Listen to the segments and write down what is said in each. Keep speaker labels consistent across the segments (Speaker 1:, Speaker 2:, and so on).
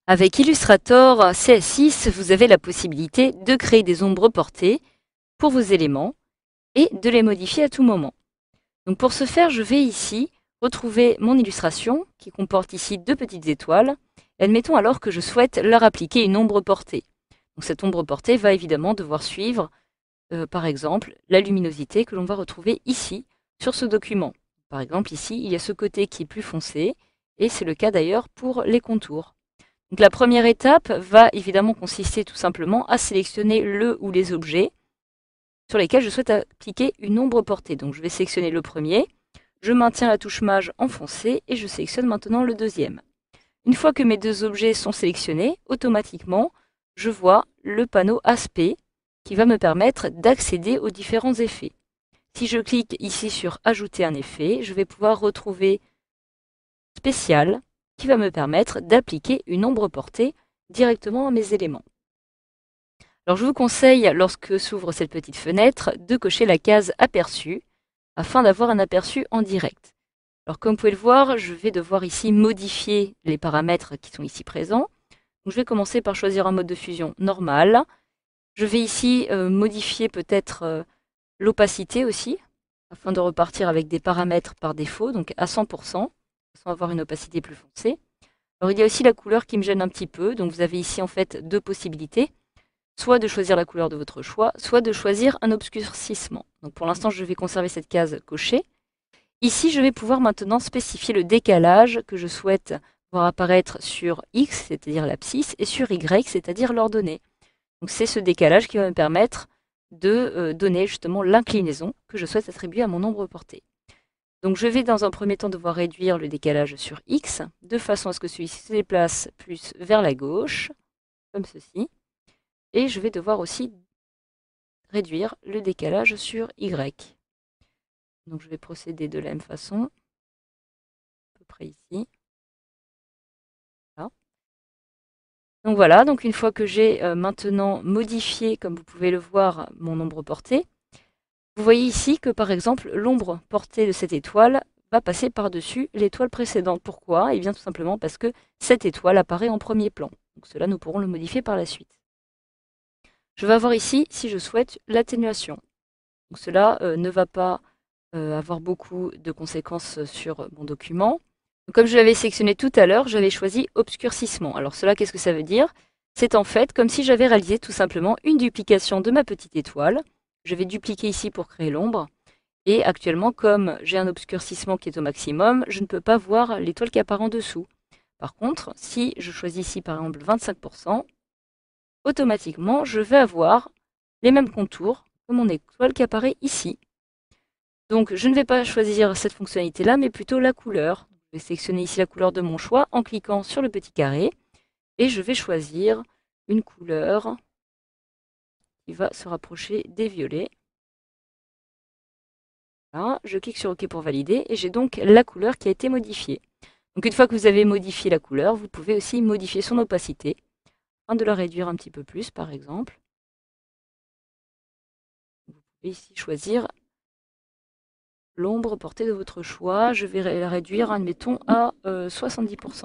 Speaker 1: Avec Illustrator CS6, vous avez la possibilité de créer des ombres portées pour vos éléments et de les modifier à tout moment. Donc pour ce faire, je vais ici retrouver mon illustration qui comporte ici deux petites étoiles. Admettons alors que je souhaite leur appliquer une ombre portée. Donc cette ombre portée va évidemment devoir suivre, par exemple, la luminosité que l'on va retrouver ici sur ce document. Par exemple, ici, il y a ce côté qui est plus foncé, et c'est le cas d'ailleurs pour les contours. Donc la première étape va évidemment consister tout simplement à sélectionner le ou les objets sur lesquels je souhaite appliquer une ombre portée. Donc je vais sélectionner le premier, je maintiens la touche mage enfoncée et je sélectionne maintenant le deuxième. Une fois que mes deux objets sont sélectionnés, automatiquement, je vois le panneau aspect qui va me permettre d'accéder aux différents effets. Si je clique ici sur ajouter un effet, je vais pouvoir retrouver spécial qui va me permettre d'appliquer une ombre portée directement à mes éléments. Alors je vous conseille, lorsque s'ouvre cette petite fenêtre, de cocher la case aperçu afin d'avoir un aperçu en direct. Alors comme vous pouvez le voir, je vais devoir ici modifier les paramètres qui sont ici présents. Donc, je vais commencer par choisir un mode de fusion normal. Je vais ici modifier peut-être l'opacité aussi, afin de repartir avec des paramètres par défaut, donc à 100%, sans avoir une opacité plus foncée. Alors il y a aussi la couleur qui me gêne un petit peu, donc vous avez ici en fait deux possibilités, soit de choisir la couleur de votre choix, soit de choisir un obscurcissement. Donc pour l'instant je vais conserver cette case cochée. Ici je vais pouvoir maintenant spécifier le décalage que je souhaite voir apparaître sur X, c'est-à-dire l'abscisse, et sur Y, c'est-à-dire l'ordonnée. Donc c'est ce décalage qui va me permettre de donner justement l'inclinaison que je souhaite attribuer à mon ombre portée. Donc je vais dans un premier temps devoir réduire le décalage sur X, de façon à ce que celui-ci se déplace plus vers la gauche, comme ceci. Et je vais devoir aussi réduire le décalage sur Y. Donc je vais procéder de la même façon, à peu près ici. Voilà. Donc voilà, donc une fois que j'ai maintenant modifié, comme vous pouvez le voir, mon ombre portée, vous voyez ici que par exemple l'ombre portée de cette étoile va passer par-dessus l'étoile précédente. Pourquoi? Eh bien tout simplement parce que cette étoile apparaît en premier plan. Donc cela, nous pourrons le modifier par la suite. Je vais avoir ici, si je souhaite, l'atténuation. Donc cela ne va pas avoir beaucoup de conséquences sur mon document. Donc, comme je l'avais sélectionné tout à l'heure, j'avais choisi obscurcissement. Alors cela, qu'est-ce que ça veut dire? C'est en fait comme si j'avais réalisé tout simplement une duplication de ma petite étoile. Je vais dupliquer ici pour créer l'ombre. Et actuellement, comme j'ai un obscurcissement qui est au maximum, je ne peux pas voir l'étoile qui apparaît en dessous. Par contre, si je choisis ici par exemple 25%, automatiquement, je vais avoir les mêmes contours que mon étoile qui apparaît ici. Donc, je ne vais pas choisir cette fonctionnalité-là, mais plutôt la couleur. Je vais sélectionner ici la couleur de mon choix en cliquant sur le petit carré. Et je vais choisir une couleur qui va se rapprocher des violets. Voilà, je clique sur OK pour valider et j'ai donc la couleur qui a été modifiée. Donc une fois que vous avez modifié la couleur, vous pouvez aussi modifier son opacité, afin de la réduire un petit peu plus par exemple. Vous pouvez ici choisir l'ombre portée de votre choix. Je vais la réduire, admettons, à 70%.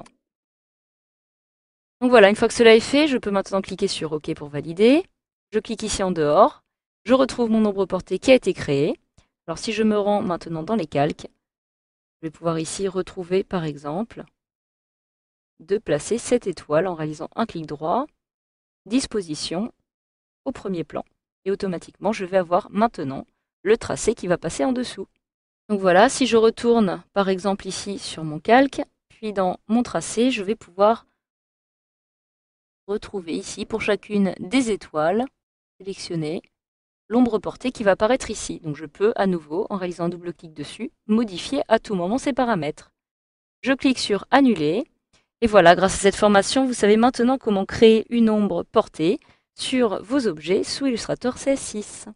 Speaker 1: Donc voilà, une fois que cela est fait, je peux maintenant cliquer sur OK pour valider. Je clique ici en dehors. Je retrouve mon ombre portée qui a été créée. Alors si je me rends maintenant dans les calques, je vais pouvoir ici retrouver par exemple de placer cette étoile en réalisant un clic droit, disposition, au premier plan. Et automatiquement, je vais avoir maintenant le tracé qui va passer en dessous. Donc voilà, si je retourne par exemple ici sur mon calque, puis dans mon tracé, je vais pouvoir retrouver ici pour chacune des étoiles, sélectionner l'ombre portée qui va apparaître ici. Donc je peux à nouveau, en réalisant un double clic dessus, modifier à tout moment ces paramètres. Je clique sur annuler. Et voilà, grâce à cette formation, vous savez maintenant comment créer une ombre portée sur vos objets sous Illustrator CS6.